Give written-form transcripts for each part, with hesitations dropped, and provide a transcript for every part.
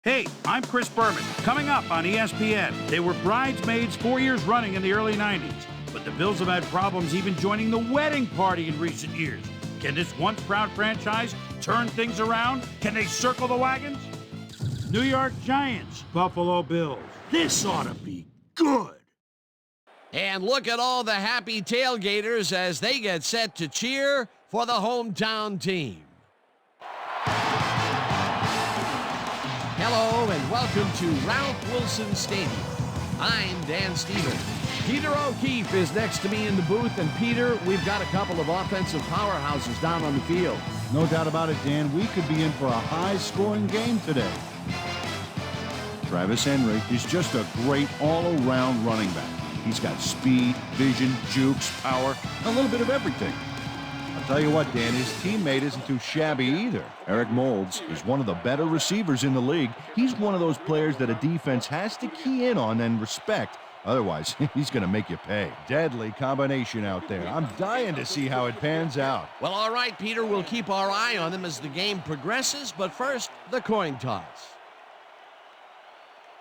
Hey, I'm Chris Berman. Coming up on ESPN, they were bridesmaids 4 years running in the early 90s. But the Bills have had problems even joining the wedding party in recent years. Can this once proud franchise turn things around? Can they circle the wagons? New York Giants, Buffalo Bills. This ought to be good. And look at all the happy tailgaters as they get set to cheer for the hometown team. Hello and welcome to Ralph Wilson Stadium. I'm Dan Stevens. Peter O'Keefe is next to me in the booth. And Peter, we've got a couple of offensive powerhouses down on the field. No doubt about it, Dan. We could be in for a high-scoring game today. Travis Henry is just a great all-around running back. He's got speed, vision, jukes, power, a little bit of everything. I'll tell you what, Dan, his teammate isn't too shabby either. Eric Moulds is one of the better receivers in the league. He's one of those players that a defense has to key in on and respect. Otherwise, he's going to make you pay. Deadly combination out there. I'm dying to see how it pans out. Well, all right, Peter, we'll keep our eye on them as the game progresses. But first, the coin toss.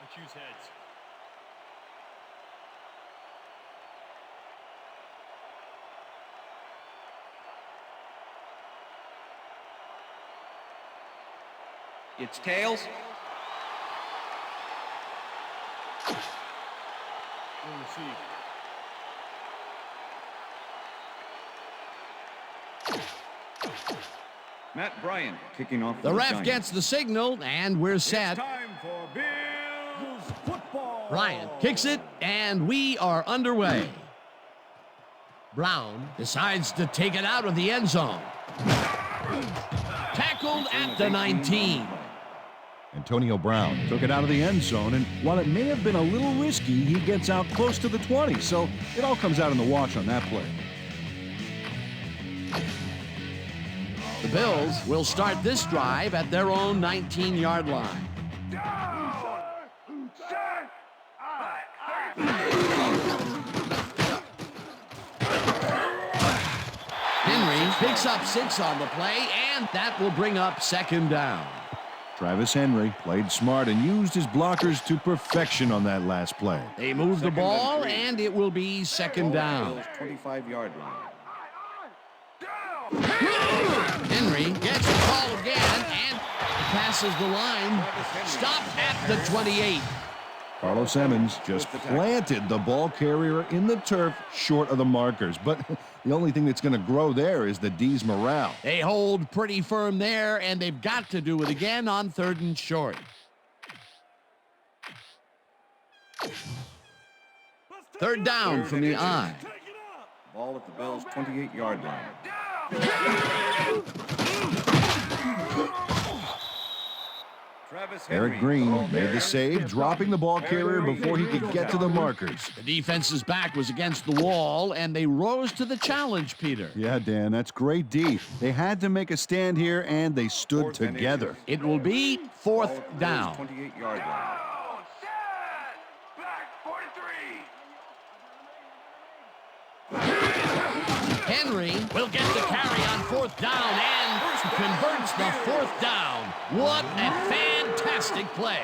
I choose heads. It's tails. We'll receive. Matt Bryant kicking off. The ref gets the signal, and we're set. It's time for Bills football. Bryant kicks it, and we are underway. Brown decides to take it out of the end zone. Tackled at the 19. Antonio Brown took it out of the end zone, and while it may have been a little risky, he gets out close to the 20, so it all comes out in the wash on that play. The Bills will start this drive at their own 19-yard line. Henry picks up 6 on the play, and that will bring up second down. Travis Henry played smart and used his blockers to perfection on that last play. They move the ball, and it will be second down. 25-yard line. Henry gets the call again and passes the line. Stopped at the 28. Carlos Emmons just planted the ball carrier in the turf short of the markers. But the only thing that's going to grow there is the D's morale. They hold pretty firm there, and they've got to do it again on 3rd and short. Third down from the I. Ball at the Bills' 28-yard line. Eric Green made the save, dropping the ball carrier before he could get to the markers. The defense's back was against the wall, and they rose to the challenge, Peter. Yeah, Dan, that's great D. They had to make a stand here, and they stood together. It will be 4th down. 28-yard line. Henry will get the carry on 4th down and converts the 4th down. What a fantastic play.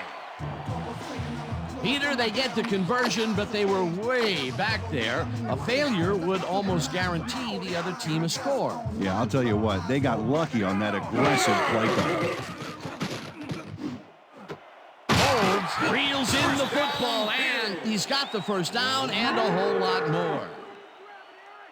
Peter, they get the conversion, but they were way back there. A failure would almost guarantee the other team a score. Yeah, I'll tell you what, they got lucky on that aggressive play call. Holds, reels in the football, and he's got the 1st down and a whole lot more.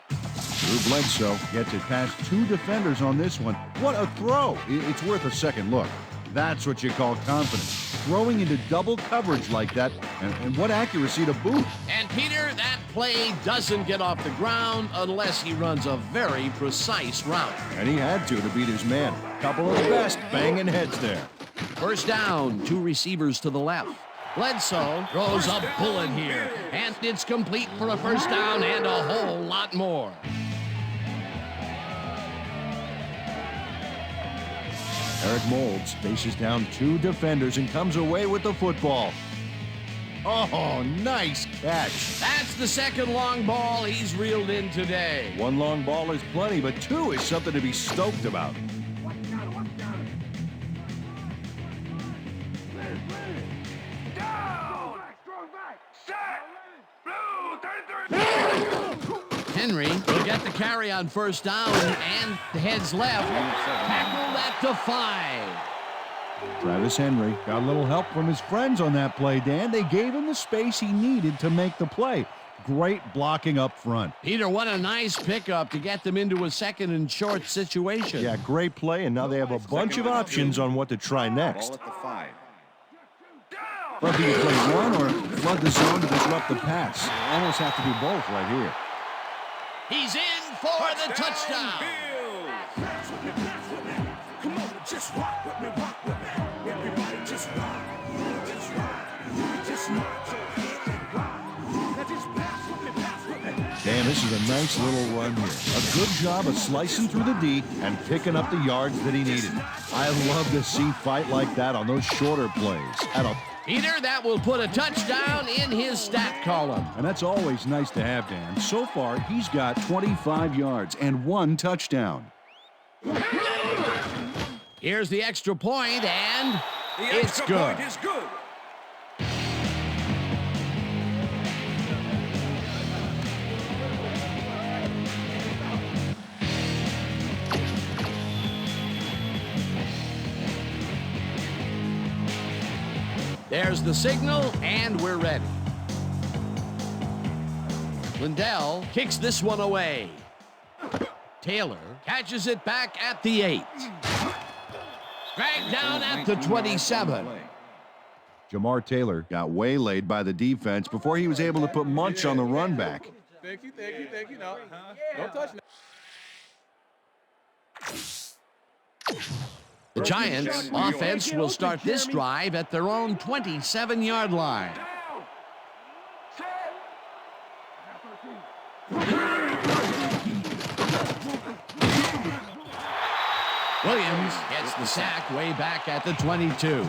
Drew Bledsoe gets it past 2 defenders on this one. What a throw. It's worth a second look. That's what you call confidence. Throwing into double coverage like that, and what accuracy to boot. And Peter, that play doesn't get off the ground unless he runs a very precise route. And he had to beat his man. Couple of the best banging heads there. 1st down, 2 receivers to the left. Bledsoe throws a bullet here, and it's complete for a 1st down and a whole lot more. Eric Moulds faces down 2 defenders and comes away with the football. Oh, nice catch. That's the 2nd long ball he's reeled in today. 1 long ball is plenty, but 2 is something to be stoked about. Henry will get the carry on first down and heads left. Tackled at the 5. Travis Henry got a little help from his friends on that play, Dan. They gave him the space he needed to make the play. Great blocking up front. Peter, what a nice pickup to get them into a second and short situation. Yeah, great play, and now they have a bunch of options on what to try next. Ball at the 5. Whether you play one or flood the zone to disrupt the pass. Almost have to do both right here. He's in for the touchdown. Come on, just rock with me, rock with me. Everybody just rock. Just rock. Just rock. Now just pass with me, pass with me. Dan, this is a nice little run here. A good job of slicing through the D and picking up the yards that he needed. I love to see fight like that on those shorter plays. Peter, that will put a touchdown in his stat column. And that's always nice to have, Dan. So far, he's got 25 yards and 1 touchdown. Here's the extra point, and it's good. Point is good. There's the signal, and we're ready. Lindell kicks this one away. Taylor catches it back at the 8. Dragged down at the 27. Jamar Taylor got waylaid by the defense before he was able to put Munch on the run back. Thank you. No, don't touch me. The Giants' offense will start this drive at their own 27-yard line. Williams gets the sack way back at the 22.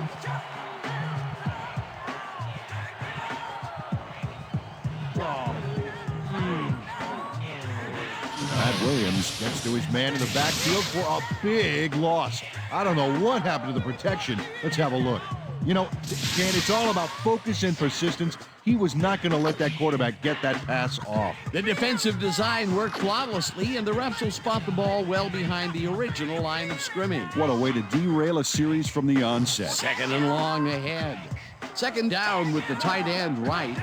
Brad Williams gets to his man in the backfield for a big loss. I don't know what happened to the protection. Let's have a look. You know, Dan, it's all about focus and persistence. He was not going to let that quarterback get that pass off. The defensive design worked flawlessly, and the refs will spot the ball well behind the original line of scrimmage. What a way to derail a series from the onset. Second and long ahead. Second down with the tight end right.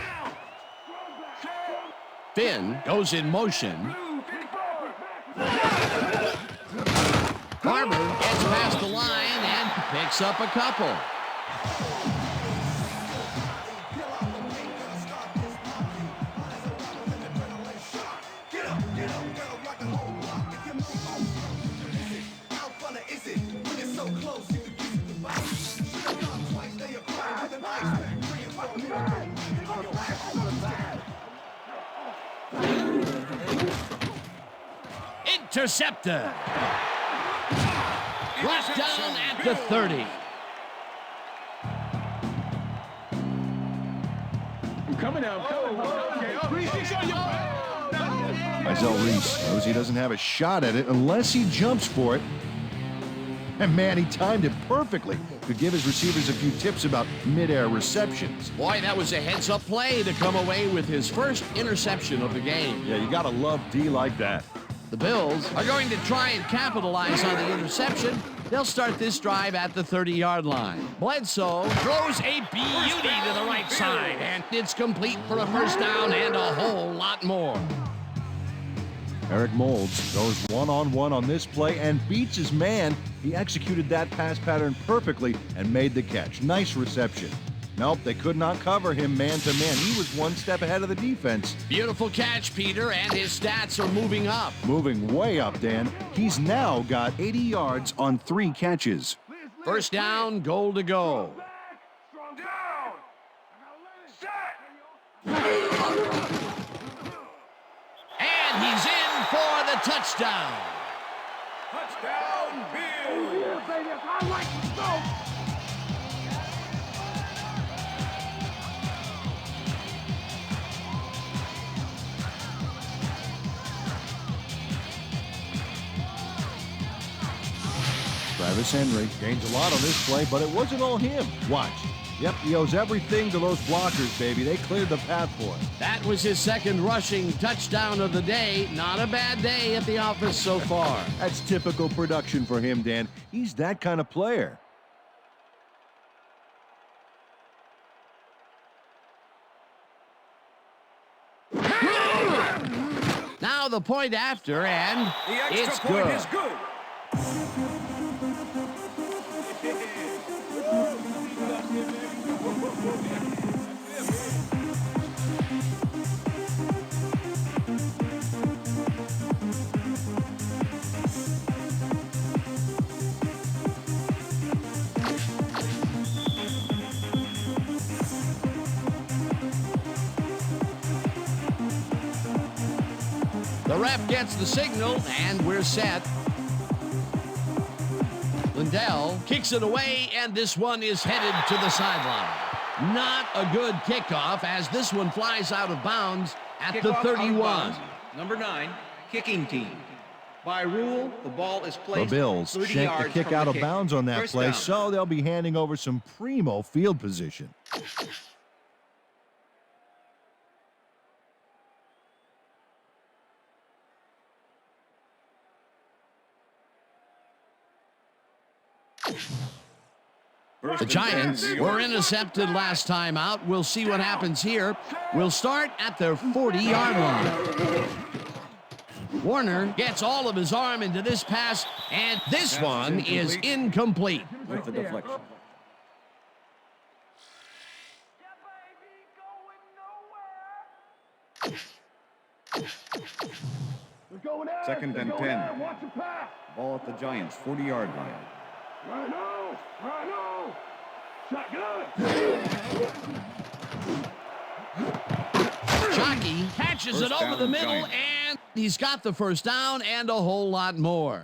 Finn goes in motion. Barber gets past the line and picks up a couple. Intercepted. Brought down at the 30. Coming out. Mizell Reese knows he doesn't have a shot at it unless he jumps for it. And man, he timed it perfectly. Could give his receivers a few tips about mid-air receptions. Boy, that was a heads-up play to come away with his first interception of the game. Yeah, you gotta love D like that. The Bills are going to try and capitalize on the interception. They'll start this drive at the 30-yard line. Bledsoe throws a beauty to the right side, and it's complete for a first down and a whole lot more. Eric Moulds goes one-on-one on this play and beats his man. He executed that pass pattern perfectly and made the catch. Nice reception. Nope, they could not cover him man-to-man. He was one step ahead of the defense. Beautiful catch, Peter, and his stats are moving up. Moving way up, Dan. He's now got 80 yards on 3 catches. First down, goal to go. And he's in for the touchdown. Touchdown, Bills. I like to go. Travis Henry gains a lot on this play, but it wasn't all him. Watch. Yep, he owes everything to those blockers, baby. They cleared the path for him. That was his second rushing touchdown of the day. Not a bad day at the office so far. That's typical production for him, Dan. He's that kind of player. Now the point after, and The extra it's point good. is good. The ref gets the signal, and we're set. Lindell kicks it away, and this one is headed to the sideline. Not a good kickoff, as this one flies out of bounds at the Kickoff out of 31. bounds. Number 9, kicking team. By rule, the ball is The placed Bills 30 shanked the yards kick from out the of kick. bounds on that First play, down. so they'll be handing over some primo field position. The Giants were intercepted last time out. We'll see what happens here. We'll start at their 40-yard line. Warner gets all of his arm into this pass, and this one is incomplete. With the deflection. Second and 10. Ball at the Giants' 40-yard line. Jockey catches it First over the down, middle, Giants. and he's got the first down and a whole lot more.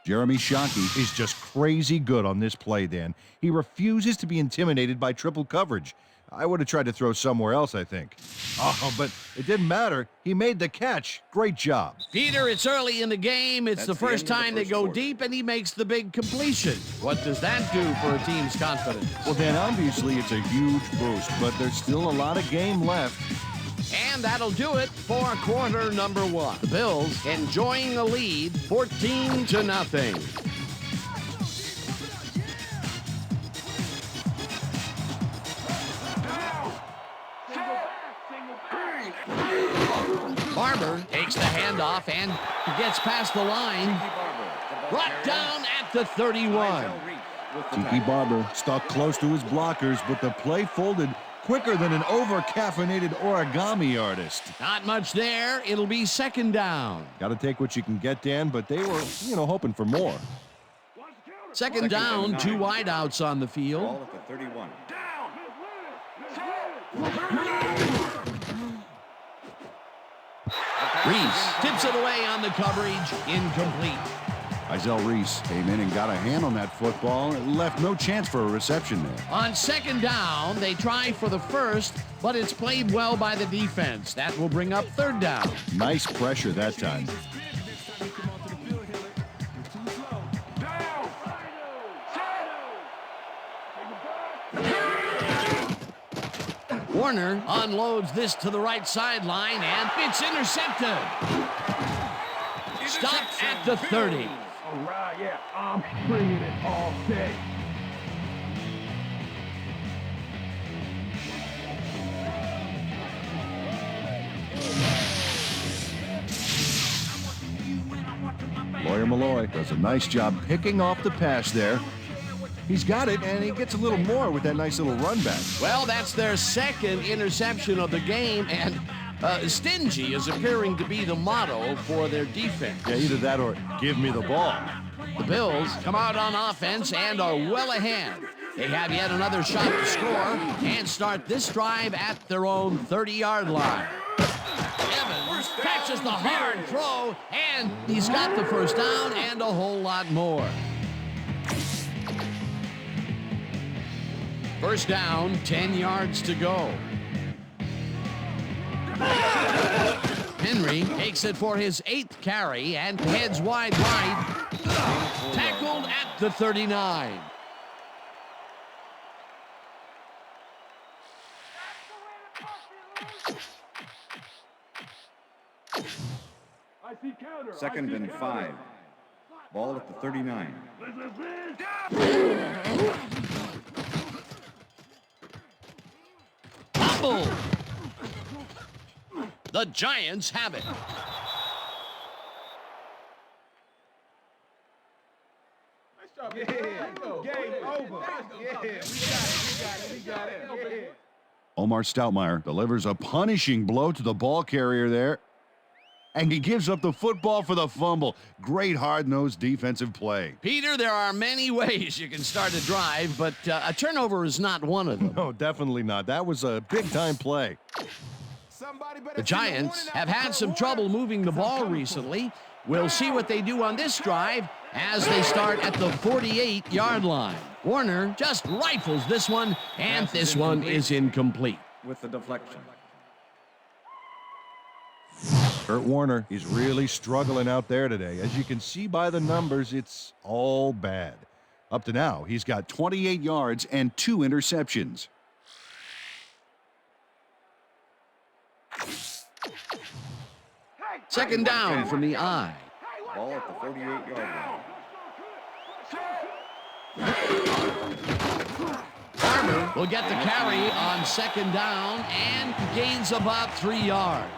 Jeremy Shockey is just crazy good on this play, Dan. He refuses to be intimidated by triple coverage. I would have tried to throw somewhere else, I think. Oh, but it didn't matter. He made the catch. Great job. Peter, it's early in the game. It's That's the the first end of the time they first go quarter. deep, and he makes the big completion. What does that do for a team's confidence? Well, Dan, obviously it's a huge boost, but there's still a lot of game left. And that'll do it for quarter number 1. The Bills enjoying the lead, 14-0. Barber takes the handoff and gets past the line. Brought down at the 31. Tiki Barber stuck close to his blockers, but the play folded quicker than an over-caffeinated origami artist. Not much there. It'll be second down. Got to take what you can get, Dan, but they were, hoping for more. Second down, 2 wideouts on the field. Ball at the 31. Reese tips it away on the coverage. Incomplete. Izell Reese came in and got a hand on that football and left no chance for a reception there. On second down, they try for the first, but it's played well by the defense. That will bring up third down. Nice pressure that time. Warner unloads this to the right sideline, and it's intercepted. Stopped at the 30. All right, yeah, I'm bringing it all day. Lawyer Malloy does a nice job picking off the pass there. He's got it, and he gets a little more with that nice little run back. Well, that's their second interception of the game, and stingy is appearing to be the motto for their defense. Yeah, either that or give me the ball. The Bills come out on offense and are well ahead. They have yet another shot to score and start this drive at their own 30-yard line. Evans catches the hard throw, and he's got the first down and a whole lot more. First down, 10 yards to go. Henry takes it for his 8th carry and heads wide right. Tackled at the 39. Second and 5. Ball at the 39. Fumble. The Giants have it. Game over. We got it. Omar Stoutmire delivers a punishing blow to the ball carrier there. And he gives up the football for the fumble. Great hard-nosed defensive play. Peter, there are many ways you can start a drive, but a turnover is not one of them. No, definitely not. That was a big-time play. The Giants have had some trouble moving the ball recently. We'll see what they do on this drive as they start at the 48-yard line. Warner just rifles this one, and this one is incomplete. With the deflection. Kurt Warner, he's really struggling out there today. As you can see by the numbers, it's all bad. Up to now, he's got 28 yards and 2 interceptions. Second down from the eye. Ball at the 48-yard line. Farmer will get the carry on second down and gains about 3 yards.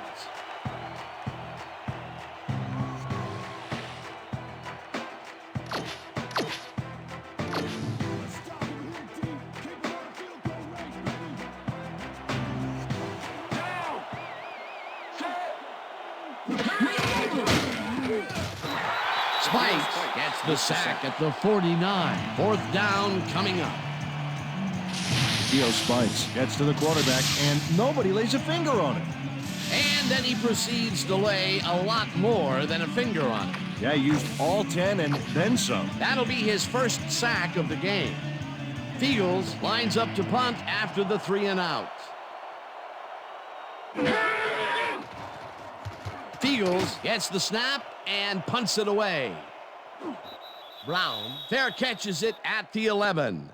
Spikes gets the sack at the 49. Fourth down coming up. Theo Spikes gets to the quarterback, and nobody lays a finger on it. And then he proceeds to lay a lot more than a finger on it. Yeah, he used all 10 and then some. That'll be his first sack of the game. Fiegels lines up to punt after the 3 and out. Fiegels gets the snap and punts it away. Brown fair catches it at the 11.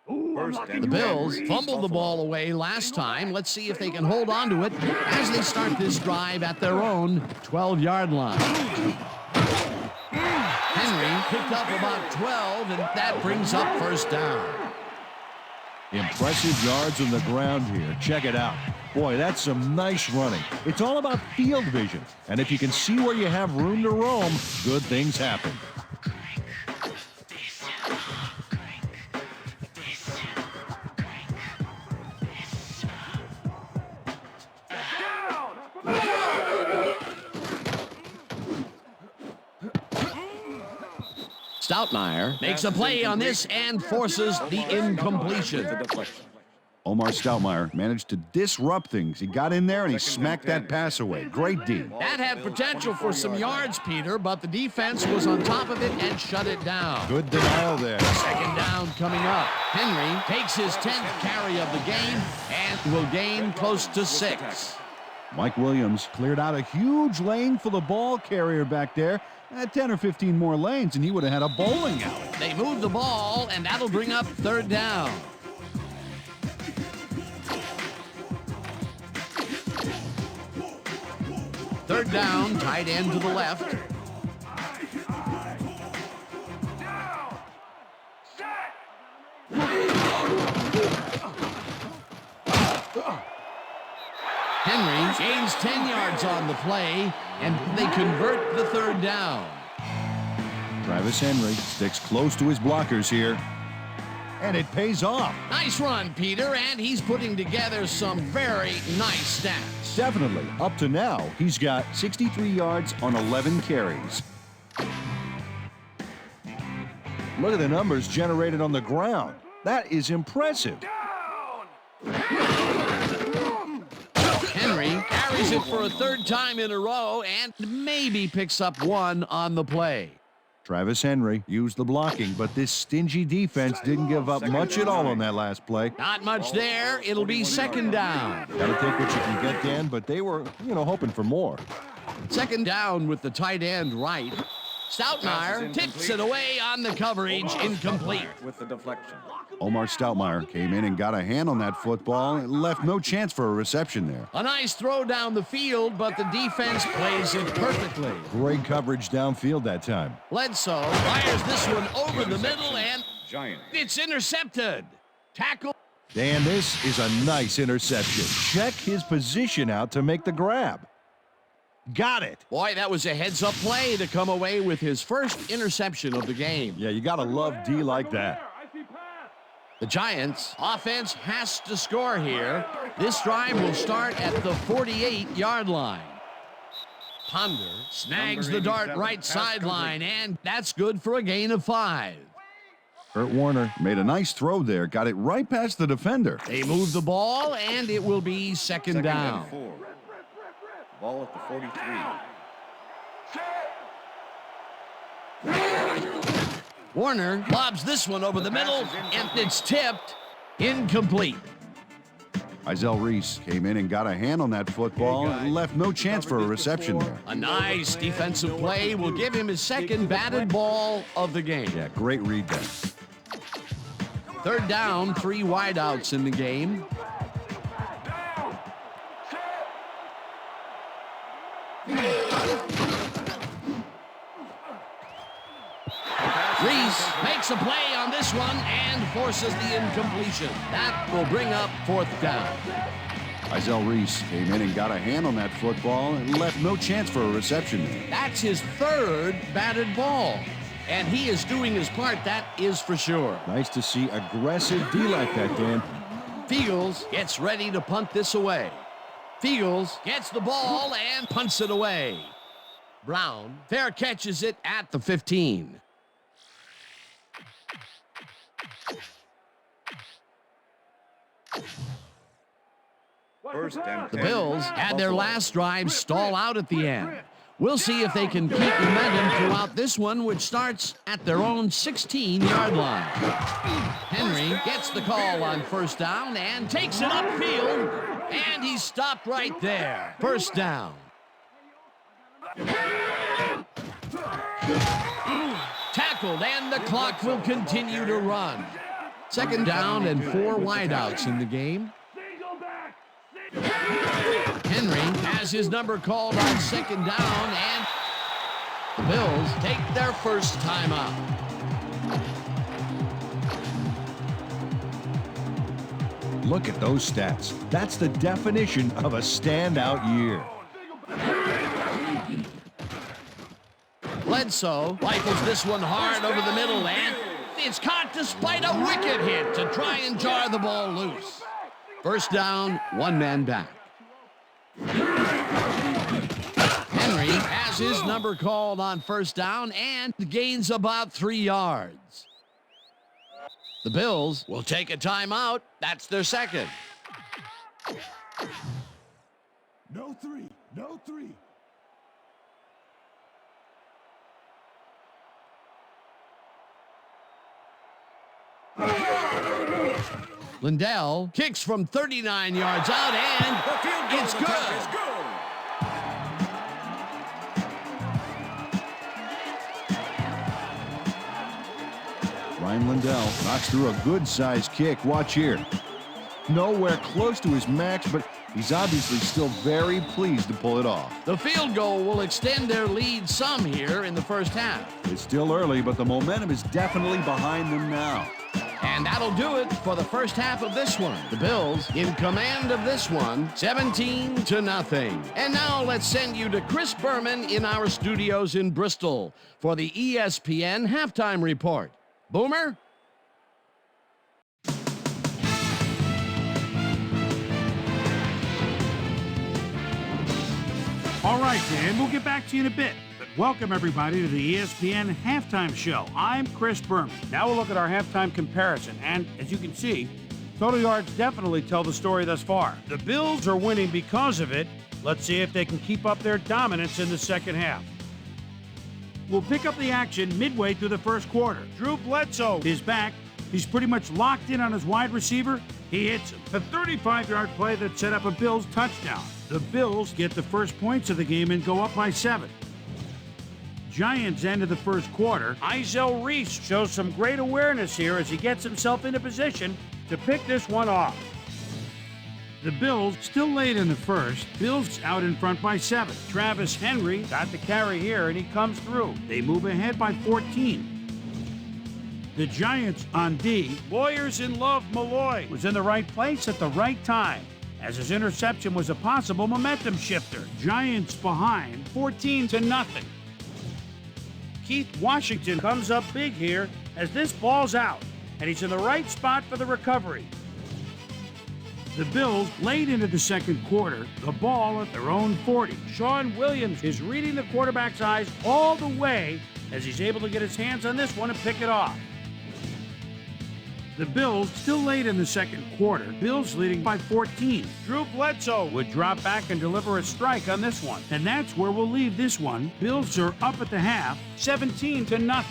The Bills fumbled the ball away last time. Let's see if they can hold on to it as they start this drive at their own 12-yard line. Henry picked up about 12, and that brings up first down. Impressive yards on the ground here. Check it out. Boy, that's some nice running. It's all about field vision. And if you can see where you have room to roam, good things happen. Stoutmire makes a play on this and forces the incompletion. Omar Stoutmire managed to disrupt things. He got in there and he smacked that pass away. Great D. That had potential for some yards, Peter, but the defense was on top of it and shut it down. Good denial there. Second down coming up. Henry takes his 10th carry of the game and will gain close to 6. Mike Williams cleared out a huge lane for the ball carrier back there. 10 or 15 more lanes, and he would have had a bowling alley. They move the ball, and that'll bring up third down. Third down, tight end to the left. Henry gains 10 yards on the play, and they convert the third down. Travis Henry sticks close to his blockers here, and it pays off. Nice run, Peter, and he's putting together some very nice stats. Definitely. Up to now, he's got 63 yards on 11 carries. Look at the numbers generated on the ground. That is impressive. Henry carries it for a third time in a row and maybe picks up one on the play. Travis Henry used the blocking, but this stingy defense didn't give up much at all on that last play. Not much there. It'll be second down. Gotta take what you can get, Dan, but they were, hoping for more. Second down with the tight end right. Stoutmire tips it away on the coverage, incomplete. With the deflection. Omar Stoutmire came in and got a hand on that football and left no chance for a reception there. A nice throw down the field, but the defense plays it perfectly. Great coverage downfield that time. Bledsoe fires this one over the middle, and Giants. it's intercepted. Tackle. Dan, this is a nice interception. Check his position out to make the grab. Got it. Boy, that was a heads-up play to come away with his first interception of the game. Yeah, you got to love D like that. The Giants' offense has to score here. This drive will start at the 48-yard line. Ponder snags the dart right sideline, and that's good for a gain of 5. Kurt Warner made a nice throw there, got it right past the defender. They move the ball, and it will be second down. And 4. Ball at the 43. Warner lobs this one over the middle, and it's tipped. Incomplete. Izell Reese came in and got a hand on that football and left no chance for a reception there. A nice defensive play will give him his second batted ball of the game. Yeah, great read there. Third down, 3 wideouts in the game. Reese makes a play on this one and forces the incompletion. That will bring up 4th down. Izell Reese came in and got a hand on that football and left no chance for a reception there. That's his 3rd batted ball. And he is doing his part, that is for sure. Nice to see aggressive D like that, Dan. Fields gets ready to punt this away. Fields gets the ball and punts it away. Brown fair catches it at the 15. First and 10. The Bills had their last drive stall out at the end. We'll see if they can keep momentum throughout this one, which starts at their own 16-yard line. Henry gets the call on first down and takes it upfield, and he's stopped right there. First down. Tackled, and the clock will continue to run. Second down and 4 wideouts in the game. Henry has his number called on second down, and the Bills take their first timeout. Look at those stats. That's the definition of a standout year. Bledsoe rifles this one hard over the middle, and it's caught despite a wicked hit to try and jar the ball loose. First down, 1 man back. Henry has his number called on first down and gains about 3 yards. The Bills will take a timeout. That's their second. No 3. No 3. Lindell kicks from 39 yards out, and it's good. Ryan Lindell knocks through a good-sized kick. Watch here. Nowhere close to his max, but he's obviously still very pleased to pull it off. The field goal will extend their lead some here in the first half. It's still early, but the momentum is definitely behind them now. And that'll do it for the first half of this one. The Bills in command of this one, 17-0. And now let's send you to Chris Berman in our studios in Bristol for the ESPN Halftime Report. Boomer? All right, Dan, we'll get back to you in a bit. But welcome, everybody, to the ESPN Halftime Show. I'm Chris Berman. Now we'll look at our halftime comparison. And as you can see, total yards definitely tell the story thus far. The Bills are winning because of it. Let's see if they can keep up their dominance in the second half. We'll pick up the action midway through the first quarter. Drew Bledsoe is back. He's pretty much locked in on his wide receiver. He hits him. A 35-yard play that set up a Bills touchdown. The Bills get the first points of the game and go up by 7. Giants end of the first quarter. Izell Reese shows some great awareness here as he gets himself into position to pick this one off. The Bills still late in the first. Bills out in front by 7. Travis Henry got the carry here, and he comes through. They move ahead by 14. The Giants on D. Lawyers in love. Malloy was in the right place at the right time, as his interception was a possible momentum shifter. Giants behind 14-0. Keith Washington comes up big here as this ball's out, and he's in the right spot for the recovery. The Bills late into the second quarter, the ball at their own 40. Sean Williams is reading the quarterback's eyes all the way as he's able to get his hands on this one and pick it off. The Bills still late in the second quarter. Bills leading by 14. Drew Bledsoe would drop back and deliver a strike on this one. And that's where we'll leave this one. Bills are up at the half, 17-0.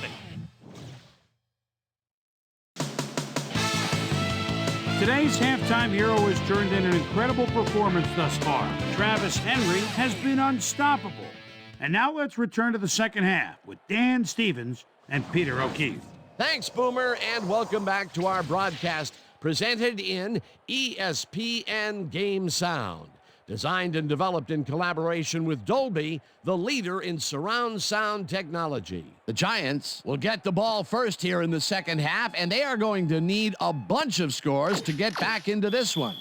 Today's halftime hero has turned in an incredible performance thus far. Travis Henry has been unstoppable. And now let's return to the second half with Dan Stevens and Peter O'Keefe. Thanks, Boomer, and welcome back to our broadcast presented in ESPN Game Sound. Designed and developed in collaboration with Dolby, the leader in surround sound technology. The Giants will get the ball first here in the second half, and they are going to need a bunch of scores to get back into this one.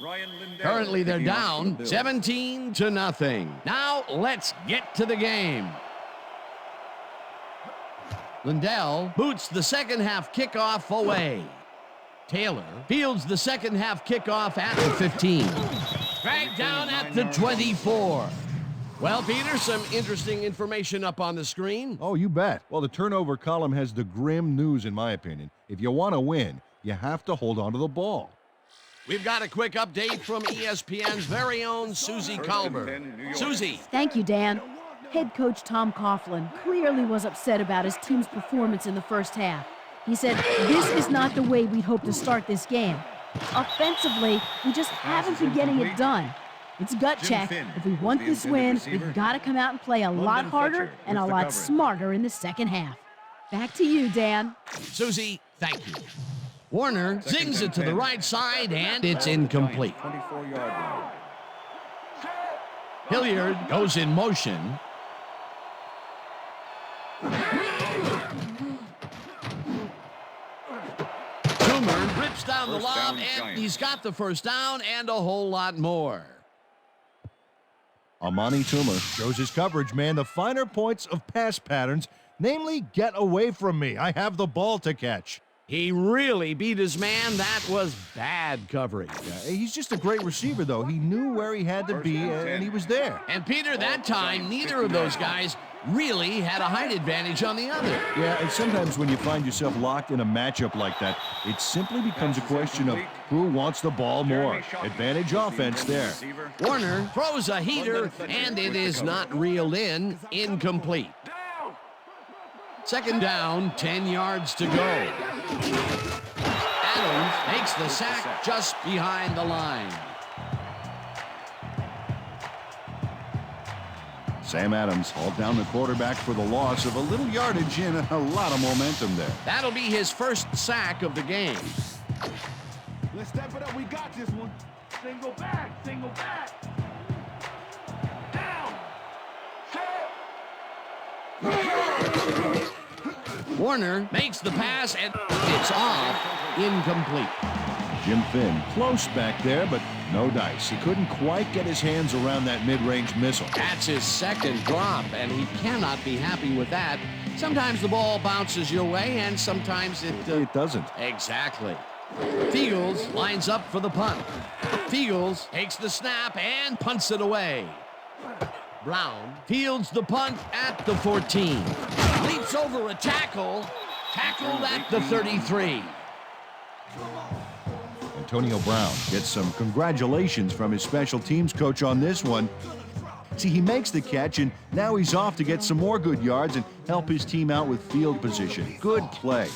Currently, they're down 17-0. Now, let's get to the game. Lindell boots the second half kickoff away. Taylor fields the second half kickoff at the 15. Dragged down at the 24. Well, Peter, some interesting information up on the screen. Oh, you bet. Well, the turnover column has the grim news, in my opinion. If you want to win, you have to hold on to the ball. We've got a quick update from ESPN's very own Susie Colbert. Susie. Thank you, Dan. Head coach Tom Coughlin clearly was upset about his team's performance in the first half. He said, "This is not the way we'd hoped to start this game. Offensively, we just haven't been getting it done. It's gut check. If we want this win, we've got to come out and play a lot harder and a lot smarter in the second half." Back to you, Dan. Susie, thank you. Warner zings it to the right side, and it's incomplete. 24-yard line. Hilliard goes in motion. Toomer rips down the lob, and he's got the first down and a whole lot more. Amani Toomer shows his coverage, man. The finer points of pass patterns, namely, get away from me. I have the ball to catch. He really beat his man. That was bad coverage. Yeah, he's just a great receiver, though. He knew where he had to be, and he was there. And, Peter, that time, neither of those guys really had a height advantage on the other. Yeah, and sometimes when you find yourself locked in a matchup like that, it simply becomes a question of who wants the ball more. Advantage offense there. Warner throws a heater, and it is not reeled in. Incomplete. Second down, 10 yards to go. Adams makes the sack just behind the line. Sam Adams hauled down the quarterback for the loss of a little yardage and a lot of momentum there. That'll be his first sack of the game. Let's step it up. We got this one. Single back. Single back. Down. Warner makes the pass, and it's off. Incomplete. Jim Finn close back there, but no dice. He couldn't quite get his hands around that mid-range missile. That's his second drop, and he cannot be happy with that. Sometimes the ball bounces your way, and sometimes it doesn't. Exactly. Fields lines up for the punt. Fields takes the snap and punts it away. Brown fields the punt at the 14. Leaps over a tackle. Tackled at the 33. Antonio Brown gets some congratulations from his special teams coach on this one. See, he makes the catch, and now he's off to get some more good yards and help his team out with field position. Good play.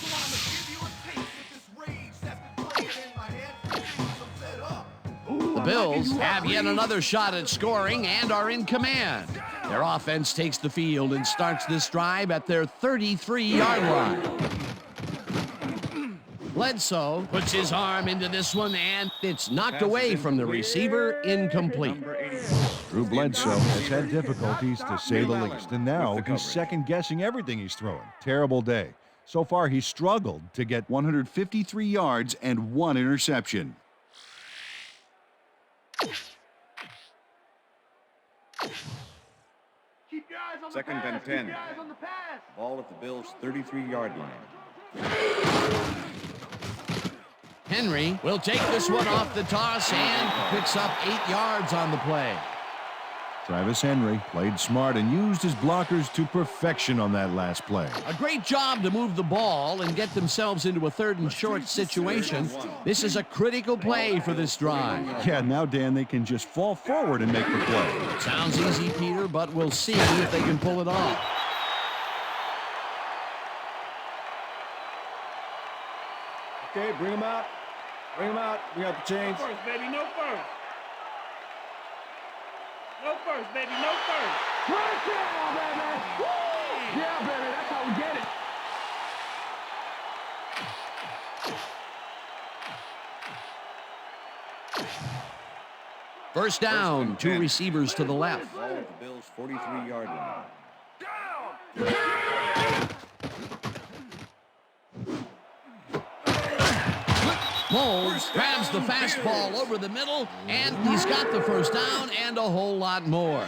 The Bills have yet another shot at scoring and are in command. Their offense takes the field and starts this drive at their 33-yard line. Bledsoe puts his arm into this one, and it's knocked away from the receiver, incomplete. Drew Bledsoe has had difficulties, to say the least, and now he's second-guessing everything he's throwing. Terrible day. So far, he's struggled to get 153 yards and 1 interception. Second and 10. Ball at the Bills' 33-yard line. Henry will take this one off the toss and picks up 8 yards on the play. Travis Henry played smart and used his blockers to perfection on that last play. A great job to move the ball and get themselves into a 3rd and short situation. This is a critical play for this drive. Yeah, now, Dan, they can just fall forward and make the play. Sounds easy, Peter, but we'll see if they can pull it off. Okay, bring him out. Bring him out. We got the chains. No first, baby, no first. No first, baby, no first. Right down, baby. Woo! Yeah, baby, that's how we get it. First down, 2 receivers to the left. Ball at the Bills' 43-yard line. Moles grabs the fastball over the middle, and he's got the first down and a whole lot more.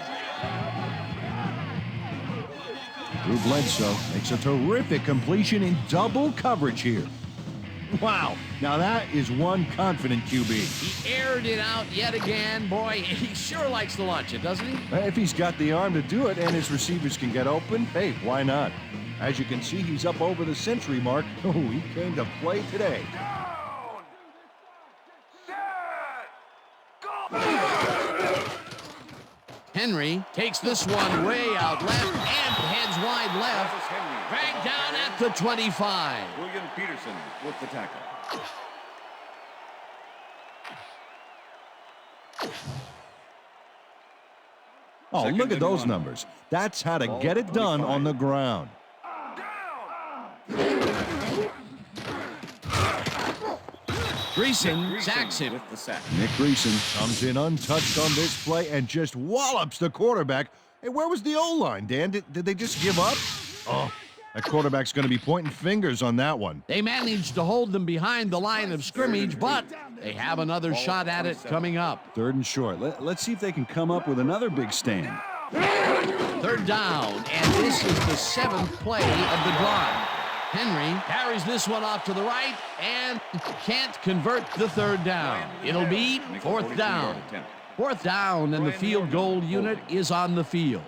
Drew Bledsoe makes a terrific completion in double coverage here. Wow, now that is one confident QB. He aired it out yet again. Boy, he sure likes to launch it, doesn't he? If he's got the arm to do it and his receivers can get open, hey, why not? As you can see, he's up over the century mark. Oh, he came to play today. Henry takes this one way out left and heads wide left. Dragged down at the 25. William Peterson with the tackle. Oh, look at those numbers. That's how to get it done on the ground. Greason sacks him. With the sack. Nick Greason comes in untouched on this play and just wallops the quarterback. Hey, where was the O-line, Dan? Did they just give up? Oh, that quarterback's going to be pointing fingers on that one. They managed to hold them behind the line of scrimmage, but they have another shot at it coming up. 3rd and short. Let's see if they can come up with another big stand. 3rd down, and this is the 7th play of the drive. Henry carries this one off to the right and can't convert the 3rd down. It'll be 4th down. 4th down, and the field goal unit is on the field.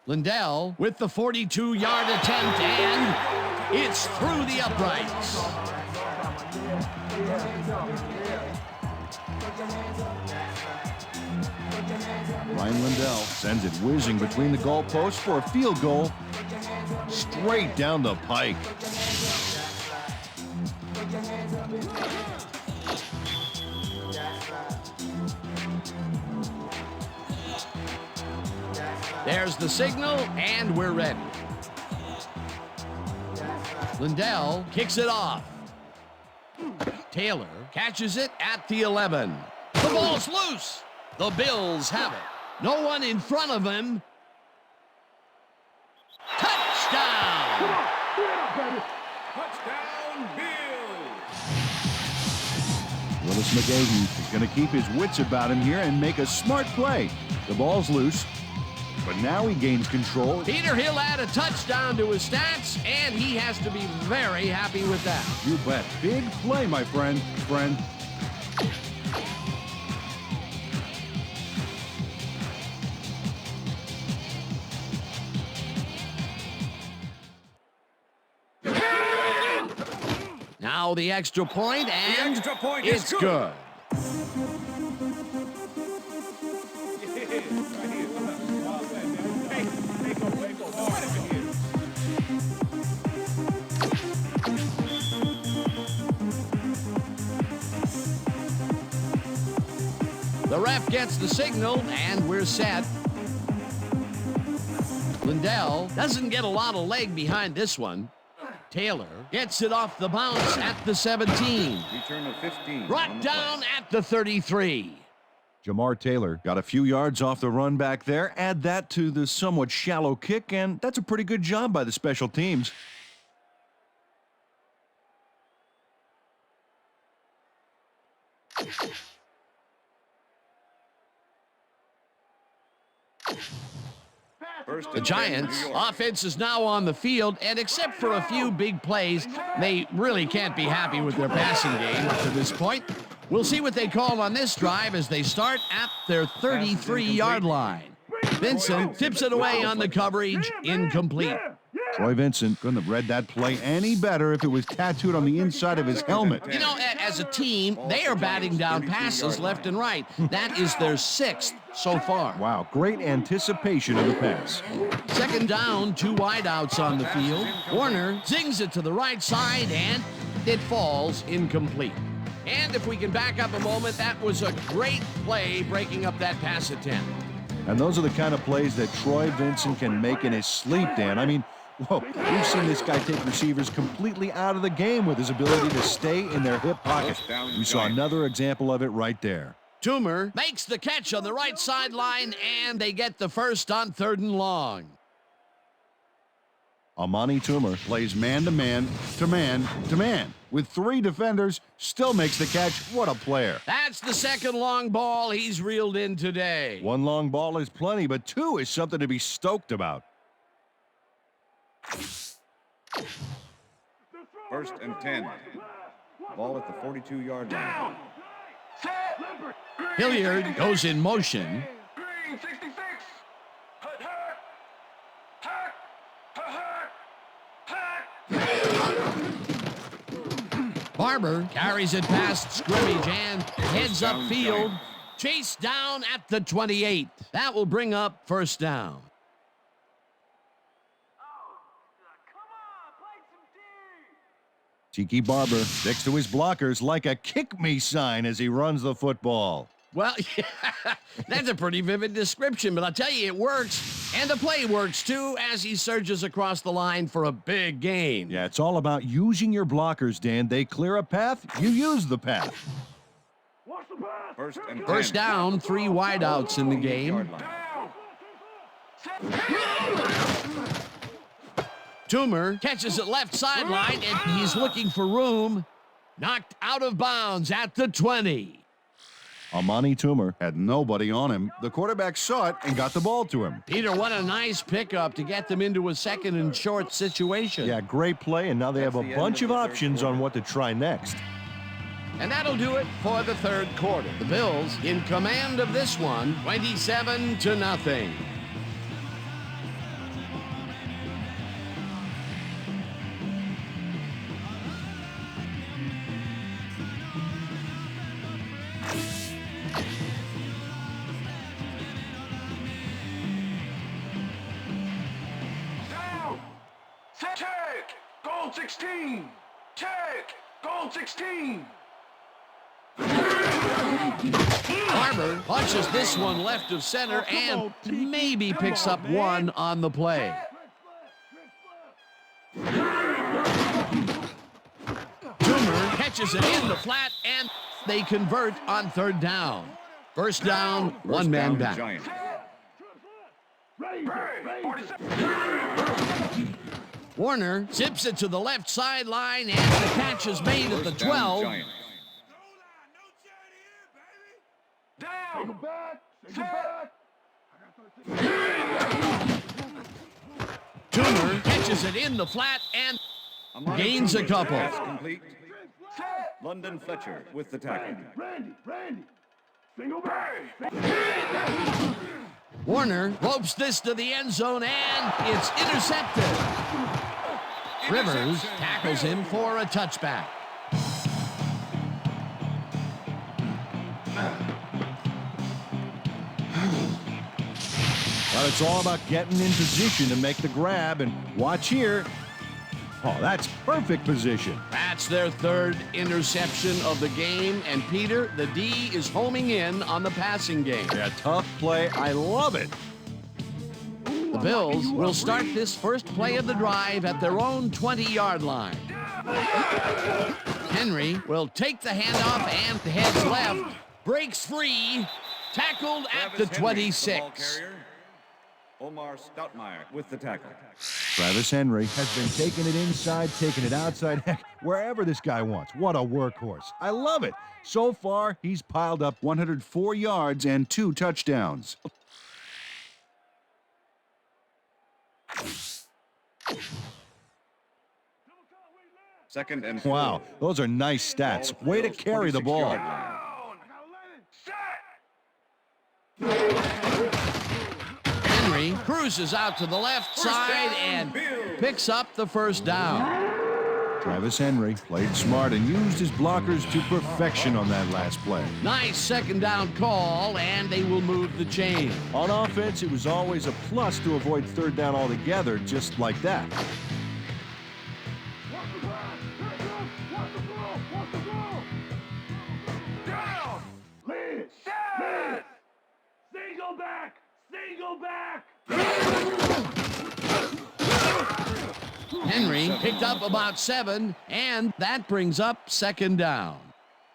Lindell with the 42-yard attempt, and it's through the uprights. Ryan Lindell sends it whizzing between the goalposts for a field goal straight down the pike. There's the signal, and we're ready. Lindell kicks it off. Taylor catches it at the 11. The ball's loose. The Bills have it. No one in front of him. Touchdown! Touchdown, Bills! Willis McGahee is going to keep his wits about him here and make a smart play. The ball's loose, but now he gains control. Peter, he'll add a touchdown to his stats, and he has to be very happy with that. You bet. Big play, my friend. Now the extra point, and it's good. The ref gets the signal, and we're set. Lindell doesn't get a lot of leg behind this one. Taylor gets it off the bounce at the 17. Return of 15. Brought down at the 33. Jamar Taylor got a few yards off the run back there. Add that to the somewhat shallow kick, and that's a pretty good job by the special teams. The Giants' offense is now on the field, and except for a few big plays, they really can't be happy with their passing game up to this point. We'll see what they call on this drive as they start at their 33-yard line. Vincent tips it away on the coverage, incomplete. Troy Vincent couldn't have read that play any better if it was tattooed on the inside of his helmet. You know, as a team, they are batting down passes left and right. That is their 6th so far. Wow, great anticipation of the pass. Second down, 2 wideouts on the field. Warner zings it to the right side, and it falls incomplete. And if we can back up a moment, that was a great play breaking up that pass attempt. And those are the kind of plays that Troy Vincent can make in his sleep, Dan. I mean, whoa, we've seen this guy take receivers completely out of the game with his ability to stay in their hip pocket. We saw another example of it right there. Toomer makes the catch on the right sideline, and they get the first on 3rd and long. Amani Toomer plays man-to-man to man-to-man. With 3 defenders, still makes the catch. What a player. That's the second long ball he's reeled in today. 1 long ball is plenty, but 2 is something to be stoked about. 1st and 10. Ball at the 42-yard line. Hilliard goes in motion. Barber carries it past scrimmage and heads upfield. Chased down at the 28. That will bring up 1st down. Tiki Barber sticks to his blockers like a kick-me sign as he runs the football. Well, yeah, that's a pretty vivid description, but I'll tell you, it works. And the play works, too, as he surges across the line for a big gain. Yeah, it's all about using your blockers, Dan. They clear a path, you use the path. 1st and 10. First down, 3 wideouts in the game. Toomer catches it left sideline, and he's looking for room. Knocked out of bounds at the 20. Amani Toomer had nobody on him. The quarterback saw it and got the ball to him. Peter, what a nice pickup to get them into a 2nd and short situation. Yeah, great play, and now they have a bunch of options on what to try next. And that'll do it for the 3rd quarter. The Bills in command of this one, 27-0. Check! Goal 16! Check! Goal 16! Barber punches this one left of center and maybe picks up 1 on the play. Toomer catches it in the flat, and they convert on 3rd down. First down, 1 man back. Giants. Warner zips it to the left sideline, and the catch is made at the 12. Toomer catches it in the flat and gains a couple. Pass complete. London Fletcher with the tackle. Warner ropes this to the end zone, and it's intercepted. Rivers tackles him for a touchback. Well, it's all about getting in position to make the grab, and watch here. Oh, that's perfect position. That's their third interception of the game. And Peter, the D is homing in on the passing game. Yeah, tough play. I love it. The Bills will start this first play of the drive at their own 20-yard line. Henry will take the handoff and heads left. Breaks free. Tackled at the 26. Omar Stoutmeyer with the tackle. Travis Henry has been taking it inside, taking it outside, heck, wherever this guy wants. What a workhorse. I love it. So far, he's piled up 104 yards and 2 touchdowns. Second and 4. Wow, those are nice stats. Way to carry the ball. Henry cruises out to the left side and picks up the first down. Travis Henry played smart and used his blockers to perfection on that last play. Nice second down call, and they will move the chain. On offense, it was always a plus to avoid third down altogether, just like that. Henry picked up about 7, and that brings up second down.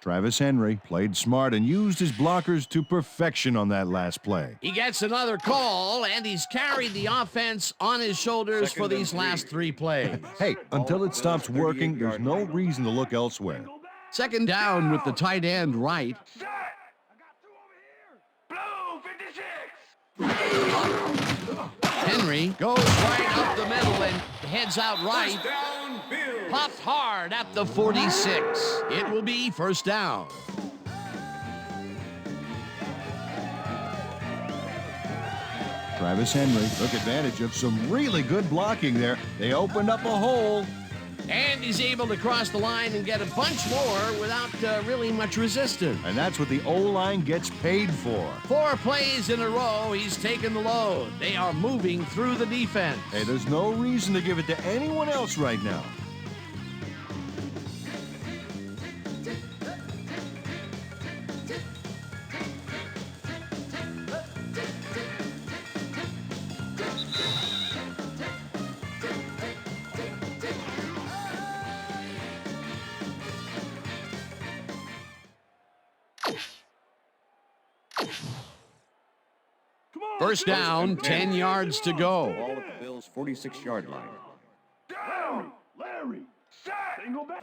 Travis Henry played smart and used his blockers to perfection on that last play. He gets another call, and he's carried the offense on his shoulders for these last 3 plays. Hey, until it stops working, there's no reason to look elsewhere. Second down with the tight end right. Henry goes right up the middle and heads out right. Popped hard at the 46. It will be first down. Travis Henry took advantage of some really good blocking there. They opened up a hole. And he's able to cross the line and get a bunch more without really much resistance. And that's what the O-line gets paid for. 4 plays in a row, he's taken the load. They are moving through the defense. Hey, there's no reason to give it to anyone else right now. First down, 10 yards to go. Ball at the Bills' 46-yard line. Larry, single back.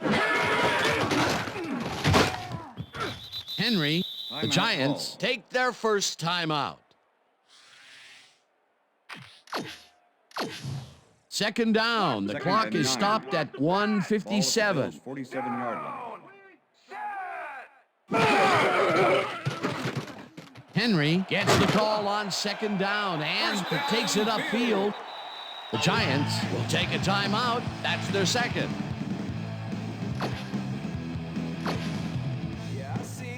Henry, the Timeout Giants call. take their first timeout. Second down, the Second clock and is 9. stopped at Ball at the 1:57. Bills' 47-yard line. Henry gets the call on second down and takes it upfield. The Giants will take a timeout. That's their second.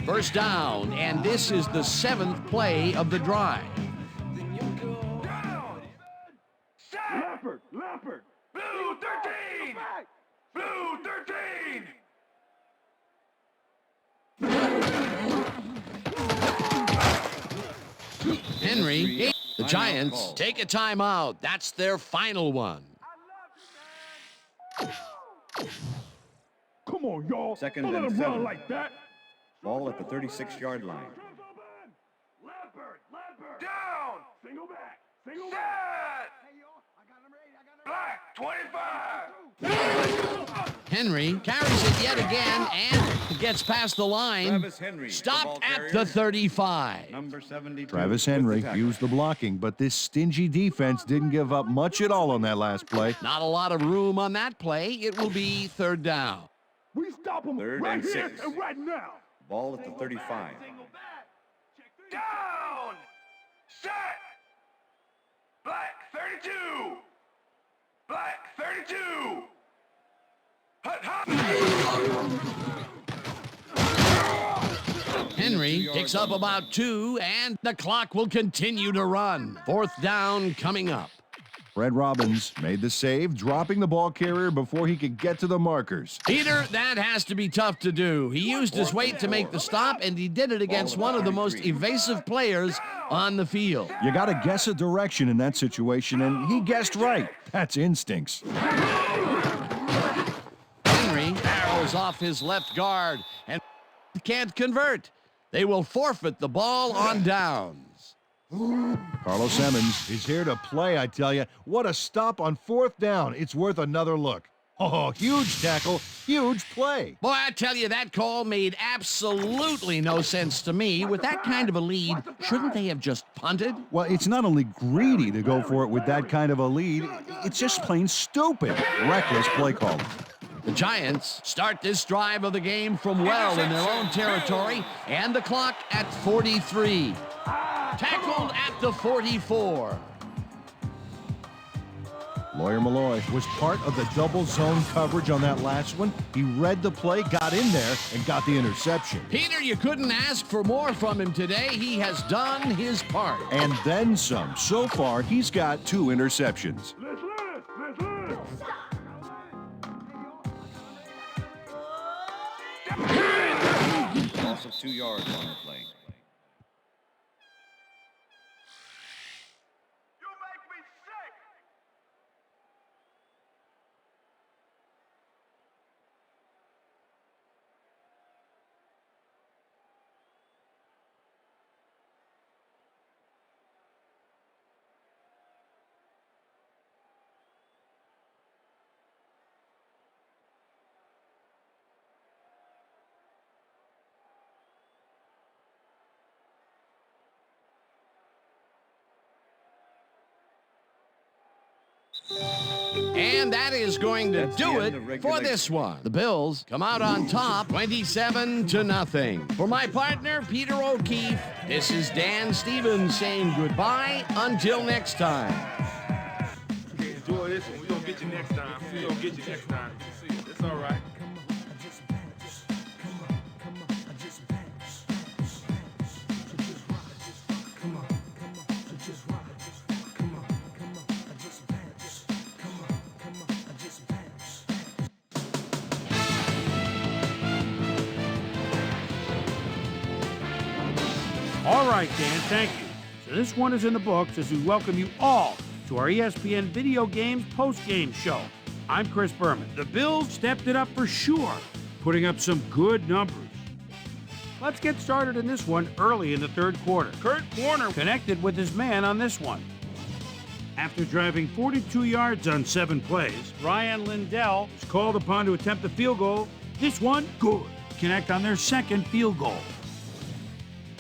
First down, and this is the 7th play of the drive. Leopard. Blue 13. Blue 13. Henry, the Giants take a timeout. That's their final one. Come on, y'all. Second Don't let and him run 7. like that. Ball at the 36-yard line. Leopard. Down. Single back. Hey, y'all. I got him ready. Black 25. Henry carries it yet again and gets past the line. Travis Henry, Stopped the ball at carrier. the 35. Number 72. Travis with Henry the tackle. used the blocking, but this stingy defense didn't give up much at all on that last play. Not a lot of room on that play. It will be third down. We stop him Third right and here 6. and right now. Ball at the 35. Down. Set. Black 32. Black 32. Henry picks up about 2, and the clock will continue to run. Fourth down coming up. Fred Robbins made the save, dropping the ball carrier before he could get to the markers. Peter, that has to be tough to do. He used his weight to make the stop, and he did it against one of the most evasive players on the field. You got to guess a direction in that situation, and he guessed right. That's instincts. Henry arrows off his left guard and can't convert. They will forfeit the ball on downs. Carlos Emmons is here to play, I tell you. What a stop on 4th down. It's worth another look. Oh, huge tackle, huge play. Boy, I tell you, that call made absolutely no sense to me. With that kind of a lead, shouldn't they have just punted? Well, it's not only greedy to go for it with that kind of a lead, it's just plain stupid. Reckless play calling. The Giants start this drive of the game from well in their own territory, and the clock at 43. Tackled at the 44. Lawyer Malloy was part of the double zone coverage on that last one. He read the play, got in there, and got the interception. Peter, you couldn't ask for more from him today. He has done his part. And then some. So far, he's got 2 interceptions. Loss of 2 yards on the play. And that is going to do it for this one. The Bills come out on top, 27-0. For my partner, Peter O'Keefe, this is Dan Stevens saying goodbye until next time. Enjoy this one. We're going to get you next time. We're going to get you next time. It's all right. All right, Dan, thank you. So this one is in the books as we welcome you all to our ESPN Video Games post-game show. I'm Chris Berman. The Bills stepped it up for sure, putting up some good numbers. Let's get started in this one early in the 3rd quarter. Kurt Warner connected with his man on this one. After driving 42 yards on 7 plays, Ryan Lindell was called upon to attempt the field goal. This one, good. Connect on their 2nd field goal.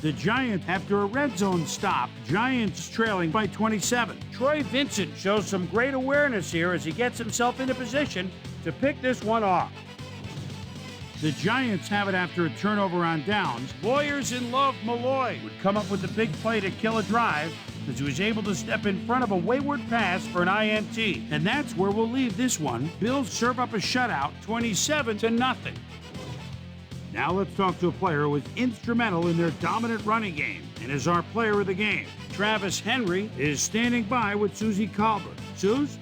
The Giants, after a red zone stop, Giants trailing by 27. Troy Vincent shows some great awareness here as he gets himself into position to pick this one off. The Giants have it after a turnover on downs. Lawyers in love Malloy would come up with the big play to kill a drive as he was able to step in front of a wayward pass for an INT. And that's where we'll leave this one. Bills serve up a shutout, 27-0. Now let's talk to a player who was instrumental in their dominant running game and is our player of the game. Travis Henry is standing by with Susie Colbert. Suze?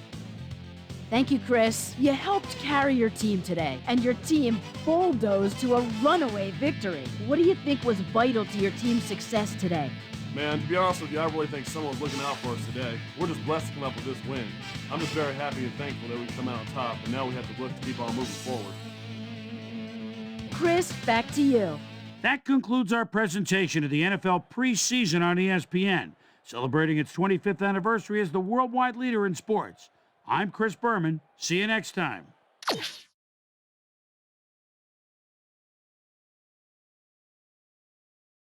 Thank you, Chris. You helped carry your team today, and your team bulldozed to a runaway victory. What do you think was vital to your team's success today? Man, to be honest with you, I really think someone's looking out for us today. We're just blessed to come up with this win. I'm just very happy and thankful that we come out on top, and now we have to look to keep on moving forward. Chris, back to you. That concludes our presentation of the NFL preseason on ESPN, celebrating its 25th anniversary as the worldwide leader in sports. I'm Chris Berman. See you next time.